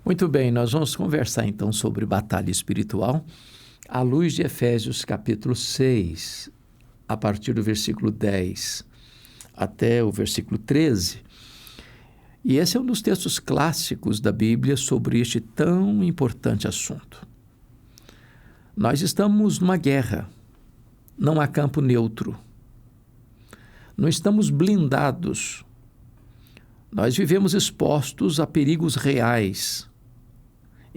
Muito bem, nós vamos conversar então sobre batalha espiritual à luz de Efésios capítulo 6, a partir do versículo 10 até o versículo 13. E esse é um dos textos clássicos da Bíblia sobre este tão importante assunto. Nós estamos numa guerra, não há campo neutro. Não estamos blindados. Nós vivemos expostos a perigos reais,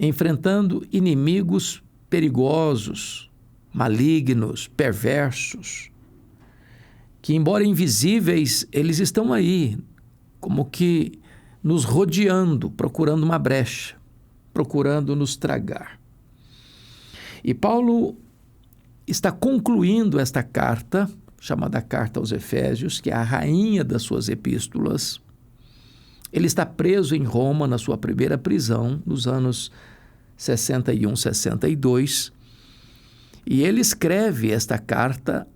enfrentando inimigos perigosos, malignos, perversos, que, embora invisíveis, eles estão aí, como que nos rodeando, procurando uma brecha, procurando nos tragar. E Paulo está concluindo esta carta, chamada Carta aos Efésios, que é a rainha das suas epístolas. Ele está preso em Roma, na sua primeira prisão, nos anos 61, 62, e ele escreve esta carta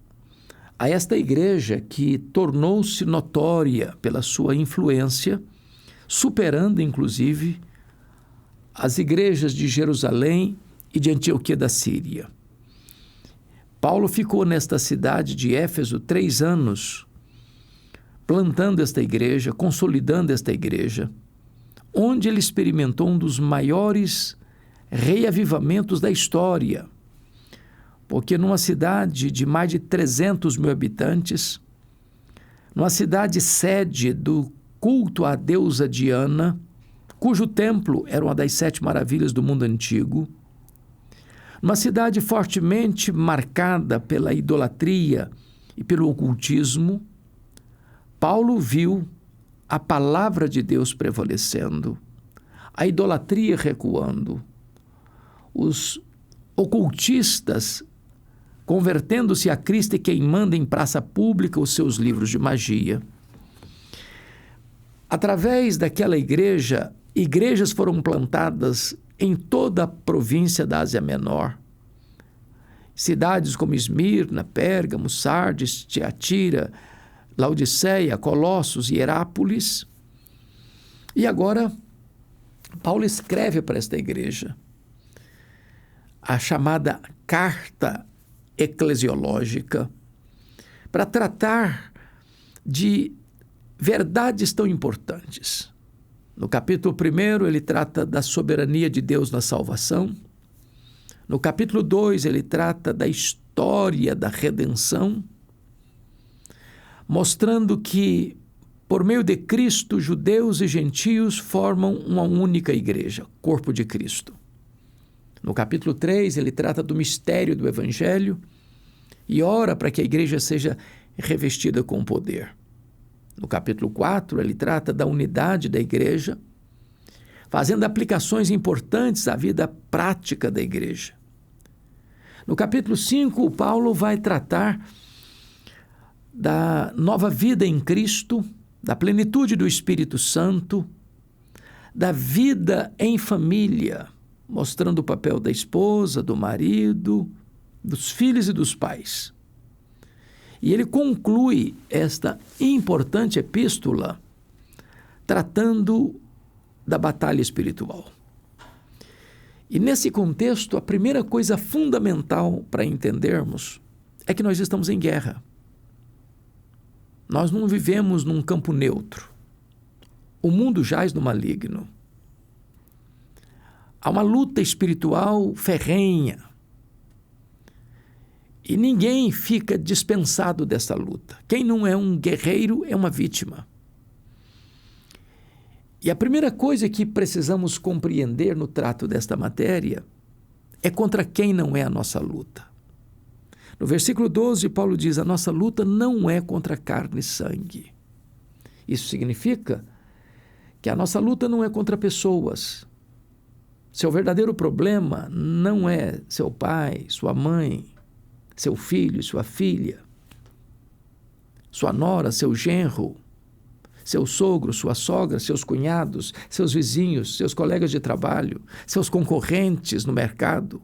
a esta igreja que tornou-se notória pela sua influência, superando, inclusive, as igrejas de Jerusalém e de Antioquia da Síria. Paulo ficou nesta cidade de Éfeso 3 anos, plantando esta igreja, consolidando esta igreja, onde ele experimentou um dos maiores reavivamentos da história, porque numa cidade de mais de 300 mil habitantes, numa cidade sede do culto à deusa Diana, cujo templo era uma das 7 maravilhas do mundo antigo, numa cidade fortemente marcada pela idolatria e pelo ocultismo, Paulo viu a palavra de Deus prevalecendo, a idolatria recuando, os ocultistas convertendo-se a Cristo e queimando em praça pública os seus livros de magia. Através daquela igreja, igrejas foram plantadas em toda a província da Ásia Menor. Cidades como Esmirna, Pérgamo, Sardes, Tiatira, Laodiceia, Colossos e Herápolis. E agora, Paulo escreve para esta igreja a chamada Carta Eclesiológica, para tratar de verdades tão importantes. No capítulo 1, ele trata da soberania de Deus na salvação. No capítulo 2, ele trata da história da redenção, mostrando que, por meio de Cristo, judeus e gentios formam uma única igreja, corpo de Cristo. No capítulo 3, ele trata do mistério do Evangelho e ora para que a igreja seja revestida com poder. No capítulo 4, ele trata da unidade da igreja, fazendo aplicações importantes à vida prática da igreja. No capítulo 5, Paulo vai tratar da nova vida em Cristo, da plenitude do Espírito Santo, da vida em família, mostrando o papel da esposa, do marido, dos filhos e dos pais. E ele conclui esta importante epístola tratando da batalha espiritual. E nesse contexto, a primeira coisa fundamental para entendermos é que nós estamos em guerra. Nós não vivemos num campo neutro. O mundo jaz no maligno. Há uma luta espiritual ferrenha. E ninguém fica dispensado dessa luta. Quem não é um guerreiro é uma vítima. E a primeira coisa que precisamos compreender no trato desta matéria é contra quem não é a nossa luta. No versículo 12, Paulo diz: a nossa luta não é contra carne e sangue. Isso significa que a nossa luta não é contra pessoas. Seu verdadeiro problema não é seu pai, sua mãe, seu filho, sua filha, sua nora, seu genro, seu sogro, sua sogra, seus cunhados, seus vizinhos, seus colegas de trabalho, seus concorrentes no mercado.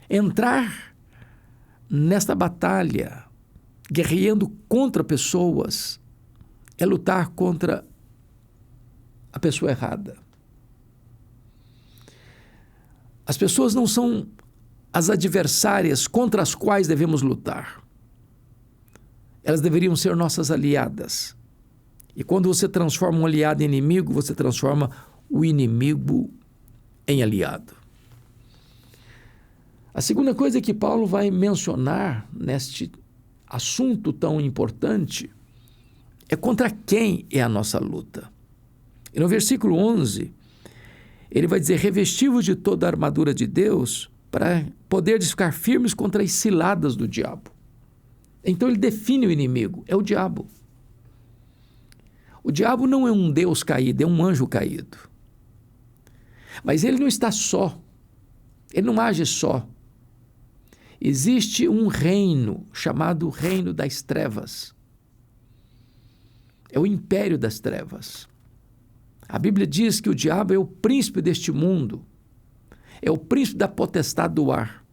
Entrar nesta batalha, guerreando contra pessoas, é lutar contra a pessoa errada. As pessoas não são as adversárias contra as quais devemos lutar. Elas deveriam ser nossas aliadas. E quando você transforma um aliado em inimigo, você transforma o inimigo em aliado. A segunda coisa que Paulo vai mencionar neste assunto tão importante é contra quem é a nossa luta. E no versículo 11, ele vai dizer: revesti-vos de toda a armadura de Deus para poderdes ficar firmes contra as ciladas do diabo. Então ele define o inimigo, é o diabo. O diabo não é um Deus caído, é um anjo caído. Mas ele não está só, ele não age só. Existe um reino chamado Reino das Trevas. É o império das trevas. A Bíblia diz que o diabo é o príncipe deste mundo, é o príncipe da potestade do ar.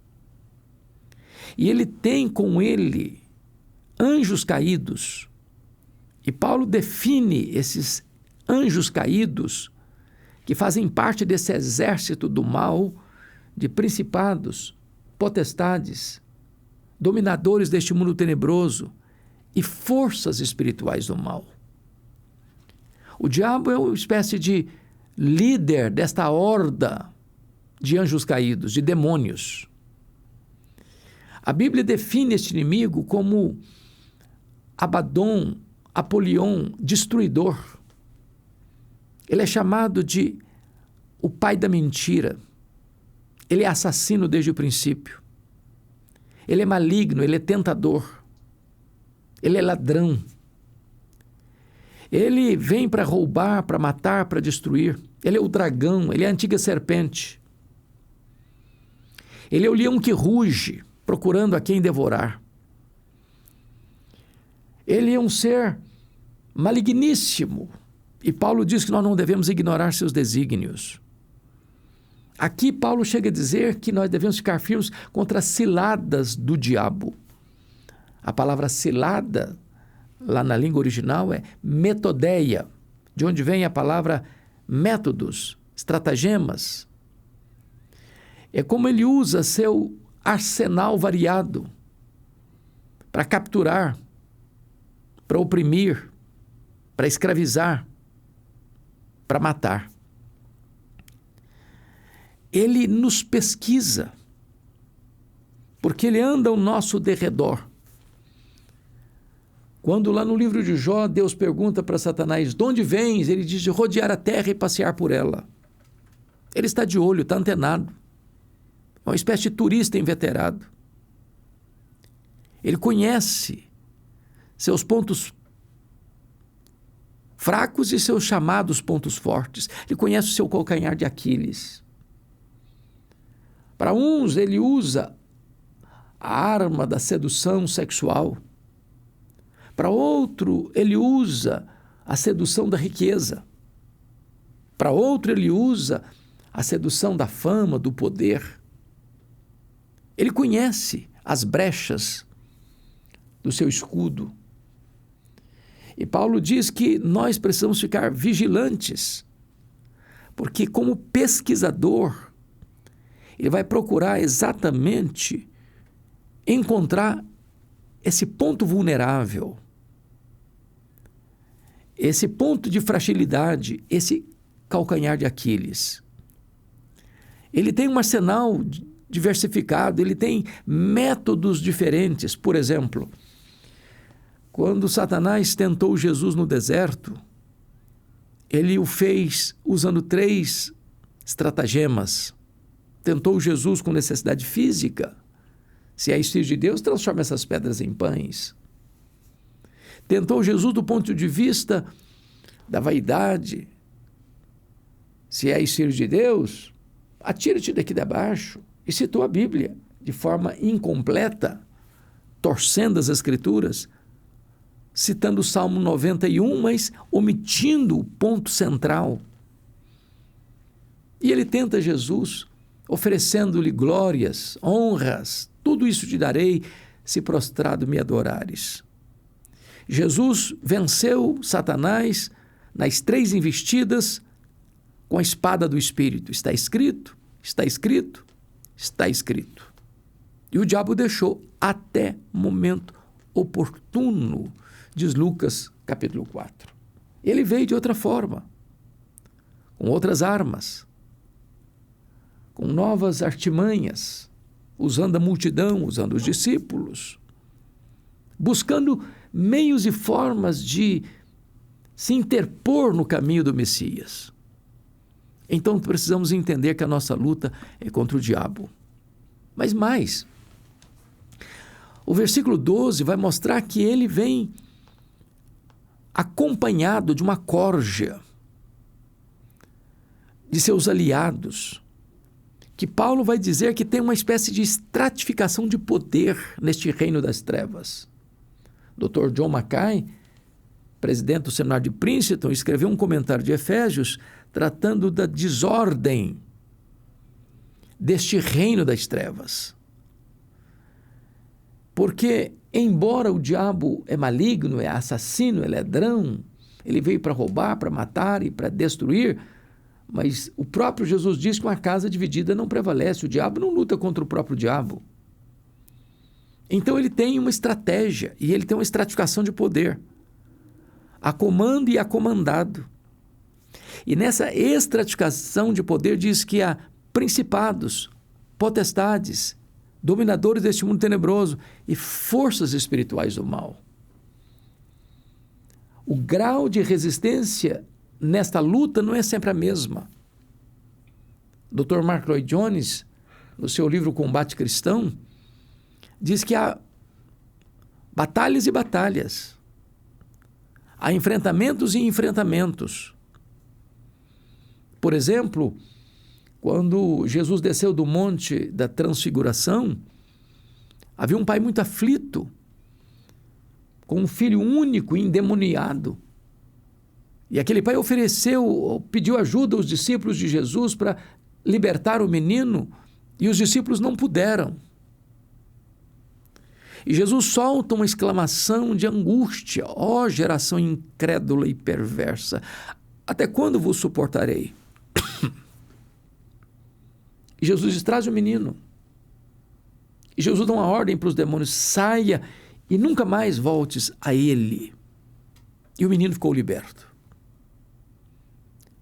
E ele tem com ele anjos caídos. E Paulo define esses anjos caídos que fazem parte desse exército do mal, de principados, potestades, dominadores deste mundo tenebroso e forças espirituais do mal. O diabo é uma espécie de líder desta horda de anjos caídos, de demônios. A Bíblia define este inimigo como Abaddon, Apolion, destruidor. Ele é chamado de o pai da mentira. Ele é assassino desde o princípio. Ele é maligno, ele é tentador. Ele é ladrão. Ele vem para roubar, para matar, para destruir. Ele é o dragão, ele é a antiga serpente. Ele é o leão que ruge, procurando a quem devorar. Ele é um ser maligníssimo. E Paulo diz que nós não devemos ignorar seus desígnios. Aqui Paulo chega a dizer que nós devemos ficar firmes contra as ciladas do diabo. A palavra cilada, lá na língua original, é metodeia, de onde vem a palavra métodos, estratagemas. É como ele usa seu arsenal variado para capturar, para oprimir, para escravizar, para matar. Ele nos pesquisa, porque ele anda ao nosso derredor. Quando lá no livro de Jó, Deus pergunta para Satanás: de onde vens? Ele diz: de rodear a terra e passear por ela. Ele está de olho, está antenado. É uma espécie de turista inveterado. Ele conhece seus pontos fracos e seus chamados pontos fortes. Ele conhece o seu calcanhar de Aquiles. Para uns, ele usa a arma da sedução sexual. Para outro, ele usa a sedução da riqueza. Para outro, ele usa a sedução da fama, do poder. Ele conhece as brechas do seu escudo. E Paulo diz que nós precisamos ficar vigilantes, porque como pesquisador, ele vai procurar exatamente encontrar esse ponto vulnerável, esse ponto de fragilidade, esse calcanhar de Aquiles. Ele tem um arsenal diversificado, ele tem métodos diferentes. Por exemplo, quando Satanás tentou Jesus no deserto, ele o fez usando 3 estratagemas. Tentou Jesus com necessidade física. Se és filho de Deus, transforma essas pedras em pães. Tentou Jesus do ponto de vista da vaidade. Se és filho de Deus, atira-te daqui de baixo. E citou a Bíblia de forma incompleta, torcendo as Escrituras, citando o Salmo 91, mas omitindo o ponto central. E ele tenta Jesus, oferecendo-lhe glórias, honras, tudo isso te darei, se prostrado me adorares. Jesus venceu Satanás nas 3 investidas com a espada do Espírito. Está escrito, está escrito. está escrito. E o diabo deixou até momento oportuno, diz Lucas capítulo 4. Ele veio de outra forma, com outras armas, com novas artimanhas, usando a multidão, usando os discípulos, buscando meios e formas de se interpor no caminho do Messias. Então precisamos entender que a nossa luta é contra o diabo. Mas mais, o versículo 12 vai mostrar que ele vem acompanhado de uma corja de seus aliados, que Paulo vai dizer que tem uma espécie de estratificação de poder neste reino das trevas. Dr. John Mackay, presidente do Seminário de Princeton, escreveu um comentário de Efésios tratando da desordem deste reino das trevas. Porque, embora o diabo é maligno, é assassino, é ladrão, ele veio para roubar, para matar e para destruir, mas o próprio Jesus diz que uma casa dividida não prevalece, o diabo não luta contra o próprio diabo. Então ele tem uma estratégia e ele tem uma estratificação de poder, a comando e a comandado. E nessa estratificação de poder diz que há principados, potestades, dominadores deste mundo tenebroso e forças espirituais do mal. O grau de resistência nesta luta não é sempre a mesma. Dr. Mark Lloyd Jones, no seu livro Combate Cristão, diz que há batalhas e batalhas, há enfrentamentos e enfrentamentos. Por exemplo, quando Jesus desceu do monte da transfiguração, havia um pai muito aflito, com um filho único endemoniado. E aquele pai pediu ajuda aos discípulos de Jesus para libertar o menino, e os discípulos não puderam. E Jesus solta uma exclamação de angústia: ó geração incrédula e perversa, até quando vos suportarei? E Jesus diz: traz o menino. E Jesus dá uma ordem para os demônios: saia e nunca mais voltes a ele. E o menino ficou liberto.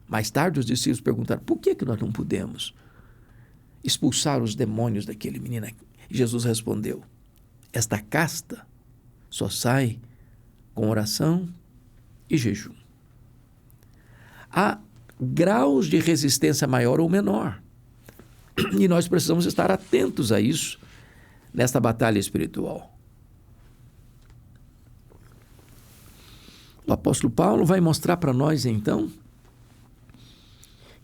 Mais tarde os discípulos perguntaram: por que nós não pudemos expulsar os demônios daquele menino? E Jesus respondeu: esta casta só sai com oração e jejum. Há graus de resistência maior ou menor. E nós precisamos estar atentos a isso nesta batalha espiritual. O apóstolo Paulo vai mostrar para nós, então,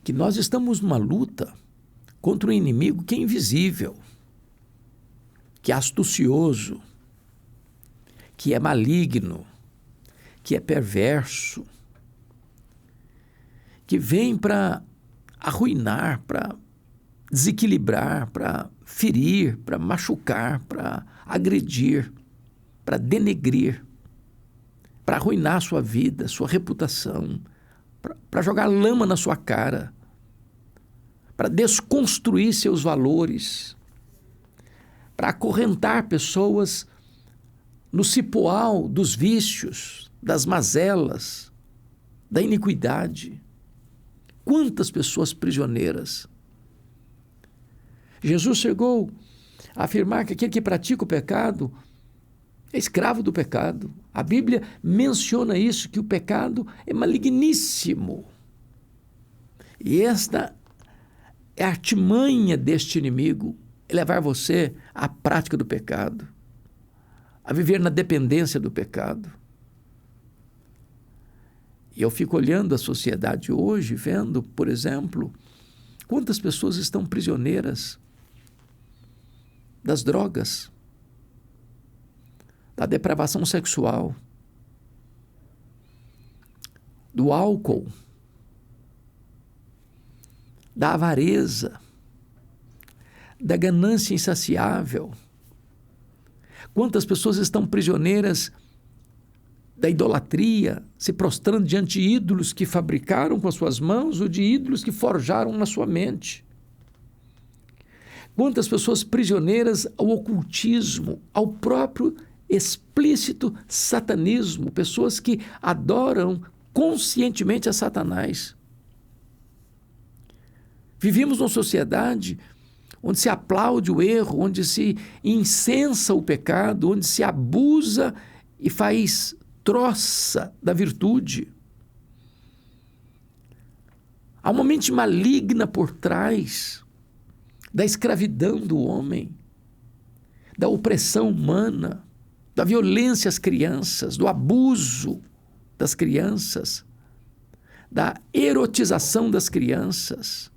que nós estamos numa luta contra um inimigo que é invisível, que é astucioso, que é maligno, que é perverso, que vem para arruinar, para desequilibrar, para ferir, para machucar, para agredir, para denegrir, para arruinar sua vida, sua reputação, para jogar lama na sua cara, para desconstruir seus valores, para acorrentar pessoas no cipoal dos vícios, das mazelas, da iniquidade. Quantas pessoas prisioneiras! Jesus chegou a afirmar que aquele que pratica o pecado é escravo do pecado. A Bíblia menciona isso, que o pecado é maligníssimo. E esta é a artimanha deste inimigo, é levar você à prática do pecado, a viver na dependência do pecado. E eu fico olhando a sociedade hoje, vendo, por exemplo, quantas pessoas estão prisioneiras das drogas, da depravação sexual, do álcool, da avareza, da ganância insaciável. Quantas pessoas estão prisioneiras da idolatria, se prostrando diante de ídolos que fabricaram com as suas mãos ou de ídolos que forjaram na sua mente. Quantas pessoas prisioneiras ao ocultismo, ao próprio explícito satanismo, pessoas que adoram conscientemente a Satanás. Vivemos numa sociedade onde se aplaude o erro, onde se incensa o pecado, onde se abusa e faz troça da virtude. Há uma mente maligna por trás da escravidão do homem, da opressão humana, da violência às crianças, do abuso das crianças, da erotização das crianças,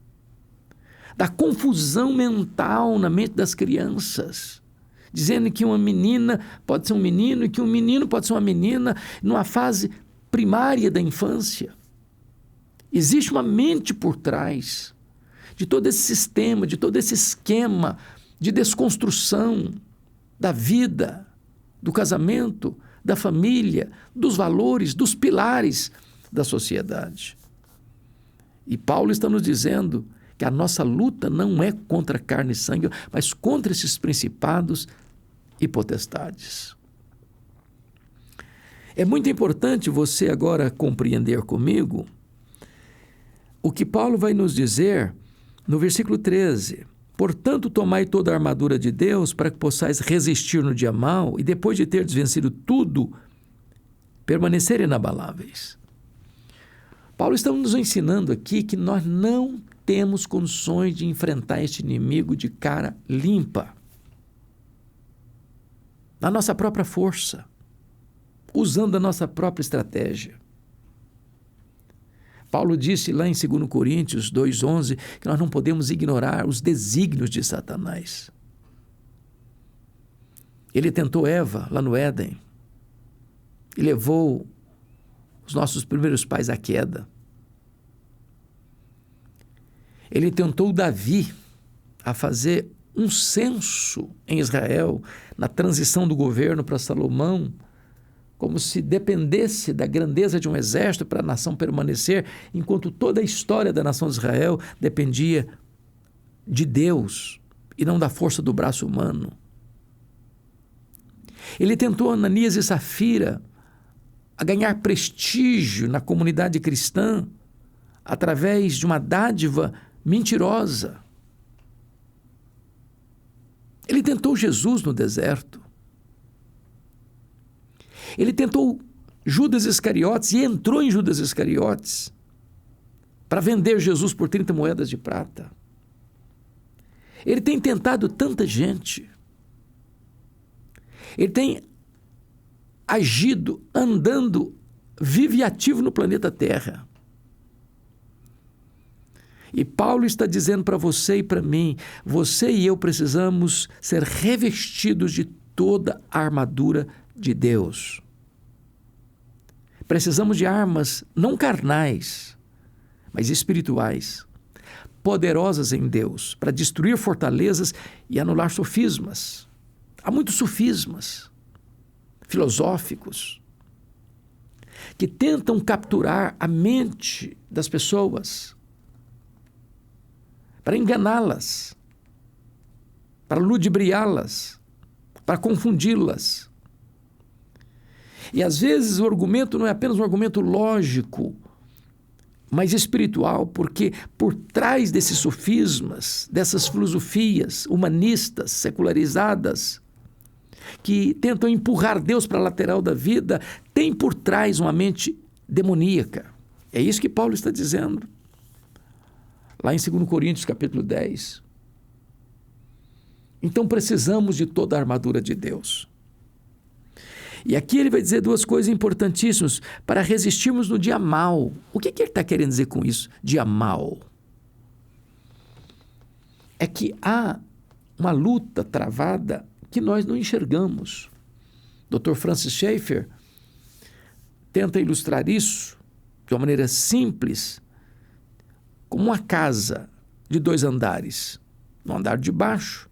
da confusão mental na mente das crianças, dizendo que uma menina pode ser um menino e que um menino pode ser uma menina numa fase primária da infância. Existe uma mente por trás de todo esse sistema, de todo esse esquema de desconstrução da vida, do casamento, da família, dos valores, dos pilares da sociedade. E Paulo está nos dizendo que a nossa luta não é contra carne e sangue, mas contra esses principados e potestades. É muito importante você agora compreender comigo o que Paulo vai nos dizer no versículo 13. Portanto, tomai toda a armadura de Deus para que possais resistir no dia mau e depois de teres vencido tudo, permanecer inabaláveis. Paulo está nos ensinando aqui que nós não temos condições de enfrentar este inimigo de cara limpa, na nossa própria força, usando a nossa própria estratégia. Paulo disse lá em 2 Coríntios 2,11 que nós não podemos ignorar os desígnios de Satanás. Ele tentou Eva lá no Éden e levou os nossos primeiros pais à queda. Ele tentou Davi a fazer um censo em Israel, na transição do governo para Salomão, como se dependesse da grandeza de um exército para a nação permanecer, enquanto toda a história da nação de Israel dependia de Deus e não da força do braço humano. Ele tentou Ananias e Safira a ganhar prestígio na comunidade cristã através de uma dádiva mentirosa. Ele tentou Jesus no deserto. Ele tentou Judas Iscariotes e entrou em Judas Iscariotes para vender Jesus por 30 moedas de prata. Ele tem tentado tanta gente. Ele tem agido, andando, vive e ativo no planeta Terra. E Paulo está dizendo para você e para mim, você e eu precisamos ser revestidos de toda a armadura de Deus. Precisamos de armas não carnais, mas espirituais, poderosas em Deus, para destruir fortalezas e anular sofismas. Há muitos sofismas filosóficos que tentam capturar a mente das pessoas para enganá-las, para ludibriá-las, para confundi-las. E às vezes o argumento não é apenas um argumento lógico, mas espiritual, porque por trás desses sofismas, dessas filosofias humanistas, secularizadas, que tentam empurrar Deus para a lateral da vida, tem por trás uma mente demoníaca. É isso que Paulo está dizendo, lá em 2 Coríntios capítulo 10. Então precisamos de toda a armadura de Deus. E aqui ele vai dizer duas coisas importantíssimas para resistirmos no dia mau. O que ele está querendo dizer com isso, dia mau? É que há uma luta travada que nós não enxergamos. Dr. Francis Schaeffer tenta ilustrar isso de uma maneira simples, como uma casa de 2 andares. No andar de baixo,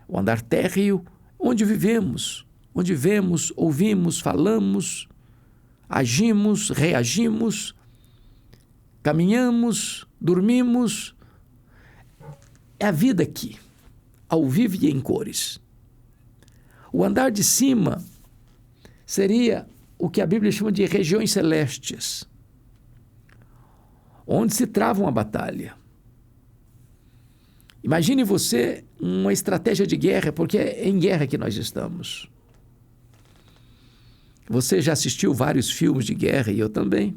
o andar térreo, onde vivemos, onde vemos, ouvimos, falamos, agimos, reagimos, caminhamos, dormimos. É a vida aqui. ao vivo e em cores. O andar de cima seria o que a Bíblia chama de regiões celestes, onde se trava uma batalha. Imagine você uma estratégia de guerra, porque é em guerra que nós estamos. Você já assistiu vários filmes de guerra, e eu também.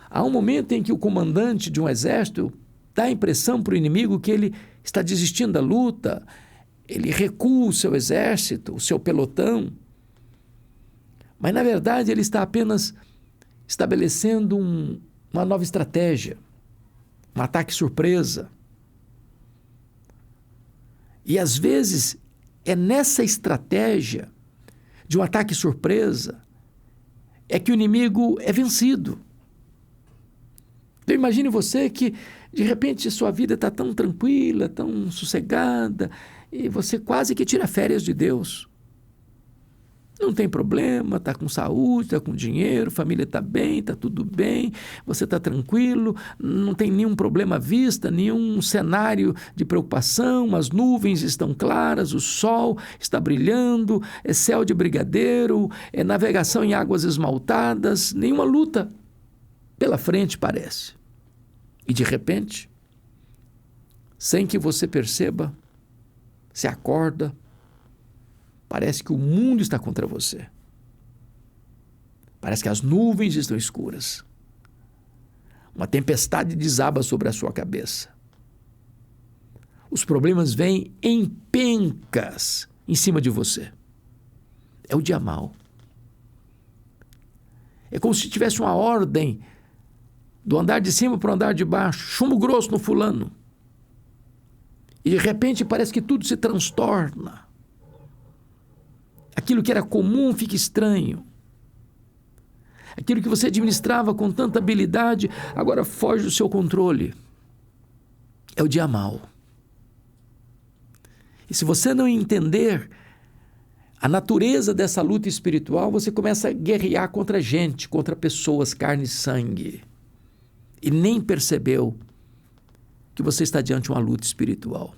Há um momento em que o comandante de um exército dá a impressão para o inimigo que ele está desistindo da luta, ele recua o seu exército, o seu pelotão, mas na verdade ele está apenas estabelecendo uma nova estratégia, um ataque surpresa. E às vezes é nessa estratégia de um ataque surpresa é que o inimigo é vencido. Então imagine você que de repente sua vida está tão tranquila, tão sossegada, e você quase que tira férias de Deus. Não tem problema, está com saúde, está com dinheiro, família está bem, está tudo bem, você está tranquilo, não tem nenhum problema à vista, nenhum cenário de preocupação, as nuvens estão claras, o sol está brilhando, é céu de brigadeiro, é navegação em águas esmaltadas, nenhuma luta pela frente parece. E de repente, sem que você perceba, se acorda, parece que o mundo está contra você. Parece que as nuvens estão escuras. Uma tempestade desaba sobre a sua cabeça. Os problemas vêm em pencas em cima de você. É o dia mau. É como se tivesse uma ordem do andar de cima para o andar de baixo, chumbo grosso no fulano. E de repente parece que tudo se transtorna. Aquilo que era comum fica estranho. Aquilo que você administrava com tanta habilidade, agora foge do seu controle. É o dia mau. E se você não entender a natureza dessa luta espiritual, você começa a guerrear contra gente, contra pessoas, carne e sangue. E nem percebeu que você está diante de uma luta espiritual.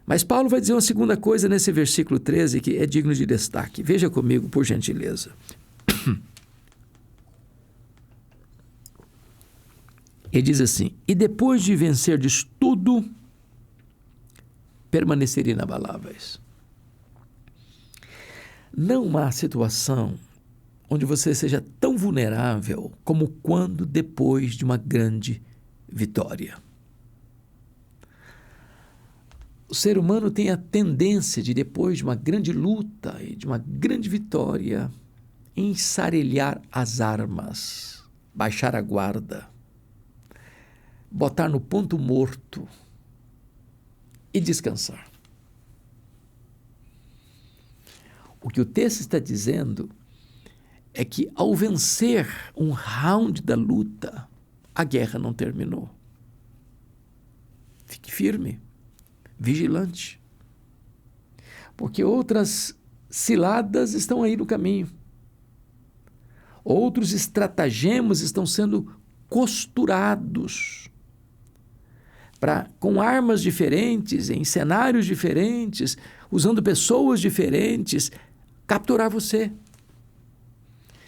Mas Paulo vai dizer uma segunda coisa nesse versículo 13 que é digno de destaque. Veja comigo, por gentileza. Ele diz assim: e depois de vencerdes tudo, permanecerem inabaláveis. Não há situação onde você seja tão vulnerável como quando depois de uma grande vitória. O ser humano tem a tendência de, depois de uma grande luta e de uma grande vitória, ensarelhar as armas, baixar a guarda, botar no ponto morto e descansar. O que o texto está dizendo é que, ao vencer um round da luta, a guerra não terminou. Fique firme, vigilante, porque outras ciladas estão aí no caminho. Outros estratagemas estão sendo costurados para, com armas diferentes, em cenários diferentes, usando pessoas diferentes, capturar você.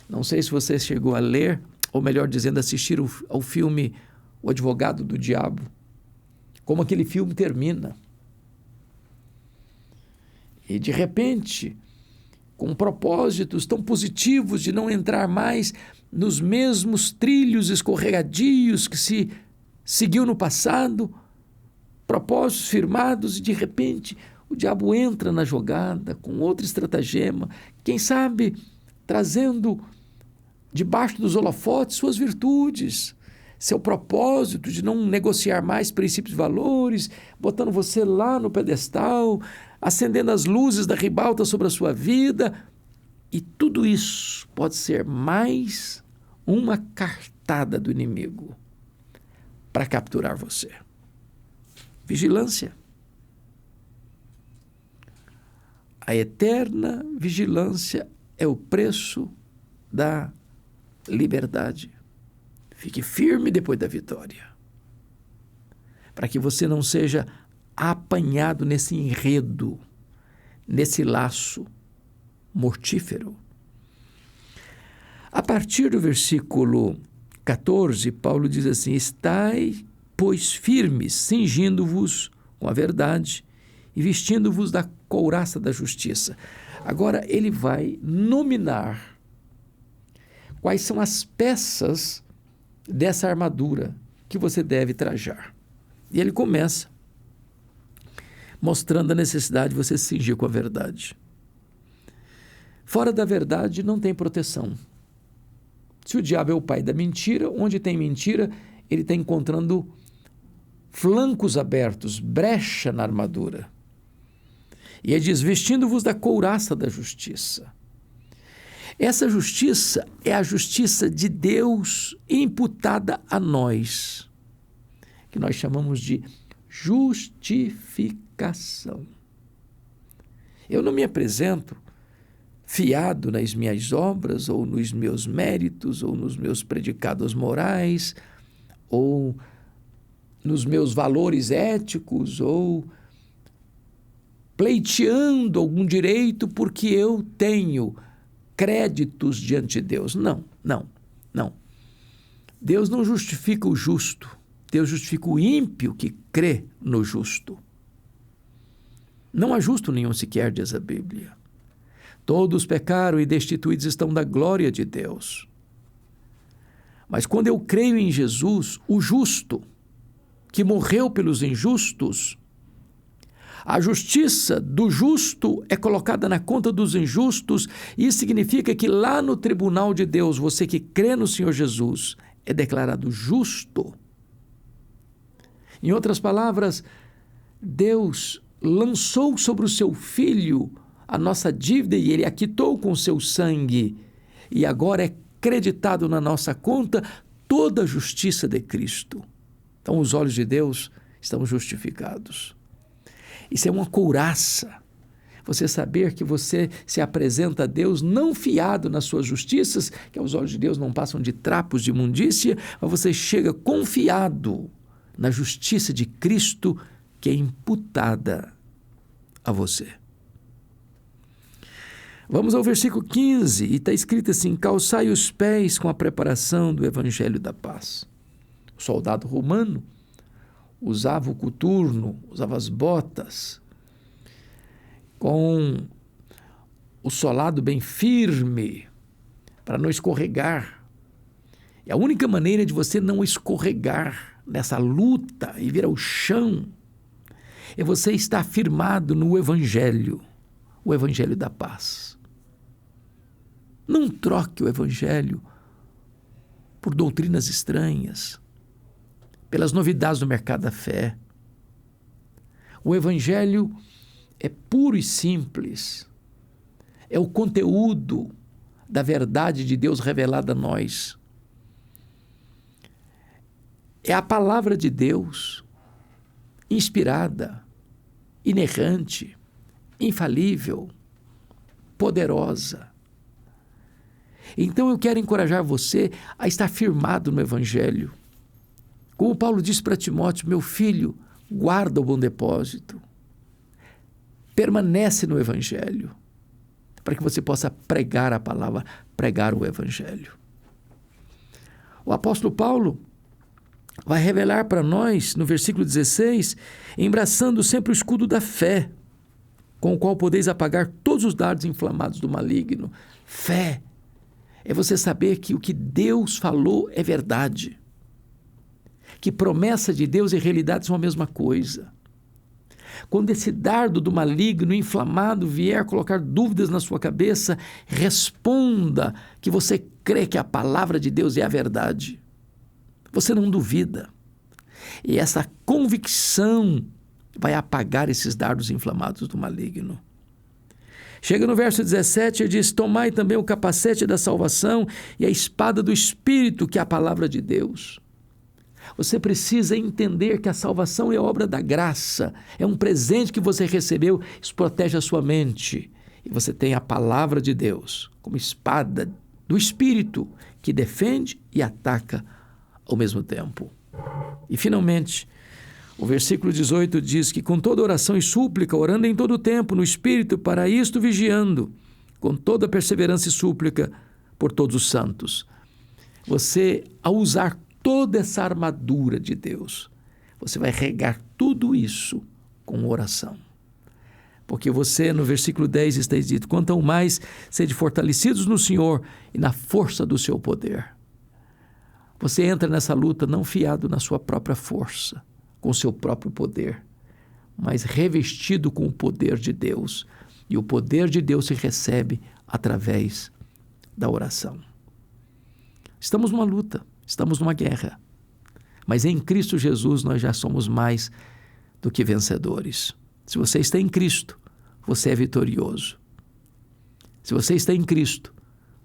Não sei se você chegou a ler, ou melhor dizendo, assistir ao filme O Advogado do Diabo. Como aquele filme termina. E de repente, com propósitos tão positivos de não entrar mais nos mesmos trilhos escorregadios que se seguiu no passado, propósitos firmados, e de repente o diabo entra na jogada com outro estratagema, quem sabe trazendo debaixo dos holofotes suas virtudes, seu propósito de não negociar mais princípios e valores, botando você lá no pedestal, acendendo as luzes da ribalta sobre a sua vida. E tudo isso pode ser mais uma cartada do inimigo para capturar você. Vigilância. A eterna vigilância é o preço da liberdade. Fique firme depois da vitória. para que você não seja apanhado nesse enredo, nesse laço mortífero. A partir do versículo 14, Paulo diz assim: estai, pois, firmes, cingindo-vos com a verdade e vestindo-vos da couraça da justiça. Agora, ele vai nominar quais são as peças dessa armadura que você deve trajar. E ele começa mostrando a necessidade de você se cingir com a verdade. Fora da verdade não tem proteção. Se o diabo é o pai da mentira, onde tem mentira, ele está encontrando flancos abertos, brecha na armadura. E ele diz: vestindo-vos da couraça da justiça. Essa justiça é a justiça de Deus imputada a nós, que nós chamamos de justificação. Eu não me apresento fiado nas minhas obras, ou nos meus méritos, ou nos meus predicados morais, ou nos meus valores éticos, ou pleiteando algum direito porque eu tenho créditos diante de Deus. Não. Deus não justifica o justo, Deus justifica o ímpio que crê no justo. Não há justo nenhum sequer, diz a Bíblia. Todos pecaram e destituídos estão da glória de Deus. Mas quando eu creio em Jesus, o justo, que morreu pelos injustos, a justiça do justo é colocada na conta dos injustos, e isso significa que lá no tribunal de Deus, você que crê no Senhor Jesus, é declarado justo. Em outras palavras, Deus lançou sobre o seu Filho a nossa dívida e ele a quitou com o seu sangue, e agora é creditado na nossa conta toda a justiça de Cristo. Então, os olhos de Deus estão justificados. Isso é uma couraça. Você saber que você se apresenta a Deus não fiado nas suas justiças, que aos olhos de Deus não passam de trapos de imundícia, mas você chega confiado na justiça de Cristo que é imputada a você. Vamos ao versículo 15, e está escrito assim: calçai os pés com a preparação do evangelho da paz. O soldado romano usava o coturno, usava as botas, com o solado bem firme, para não escorregar. E a única maneira de você não escorregar nessa luta e vir ao chão é você estar firmado no Evangelho, o Evangelho da paz. Não troque o Evangelho por doutrinas estranhas, pelas novidades do mercado da fé. O Evangelho é puro e simples, é o conteúdo da verdade de Deus revelada a nós. É a palavra de Deus, inspirada, inerrante, infalível, poderosa. Então eu quero encorajar você a estar firmado no Evangelho. Como Paulo disse para Timóteo: meu filho, guarda o bom depósito. Permanece no Evangelho, para que você possa pregar a palavra, pregar o Evangelho. O apóstolo Paulo vai revelar para nós, no versículo 16, embraçando sempre o escudo da fé, com o qual podeis apagar todos os dardos inflamados do maligno. Fé é você saber que o que Deus falou é verdade, que promessa de Deus e realidade são a mesma coisa. Quando esse dardo do maligno inflamado vier colocar dúvidas na sua cabeça, responda que você crê que a palavra de Deus é a verdade. Você não duvida. E essa convicção vai apagar esses dardos inflamados do maligno. Chega no verso 17 e diz: tomai também o capacete da salvação e a espada do Espírito, que é a palavra de Deus. Você precisa entender que a salvação é obra da graça, é um presente que você recebeu, isso protege a sua mente. E você tem a palavra de Deus como espada do Espírito, que defende e ataca ao mesmo tempo. E finalmente, O versículo 18 diz que com toda oração e súplica, orando em todo o tempo no Espírito, para isto vigiando, com toda perseverança e súplica por todos os santos. Você, ao usar toda essa armadura de Deus, você vai regar tudo isso com oração. Porque você, no versículo 10, está dito: quanto ao mais, sede fortalecidos no Senhor e na força do seu poder. Você entra nessa luta não fiado na sua própria força, com o seu próprio poder, mas revestido com o poder de Deus. E o poder de Deus se recebe através da oração. Estamos numa luta, estamos numa guerra, mas em Cristo Jesus nós já somos mais do que vencedores. Se você está em Cristo, você é vitorioso. Se você está em Cristo,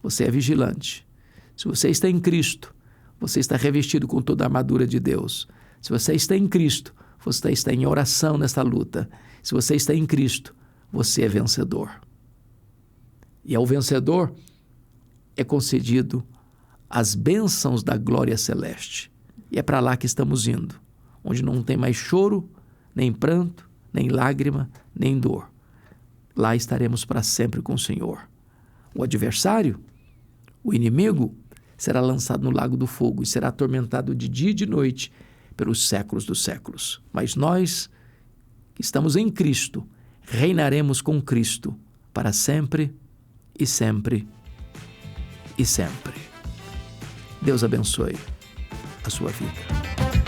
você é vigilante. Se você está em Cristo, você está revestido com toda a armadura de Deus. Se você está em Cristo, você está em oração nesta luta. Se você está em Cristo, você é vencedor. E ao vencedor é concedido as bênçãos da glória celeste. E é para lá que estamos indo, onde não tem mais choro, nem pranto, nem lágrima, nem dor. Lá estaremos para sempre com o Senhor. O adversário, o inimigo, será lançado no lago do fogo e será atormentado de dia e de noite pelos séculos dos séculos. Mas nós, que estamos em Cristo, reinaremos com Cristo para sempre e sempre e sempre. Deus abençoe a sua vida.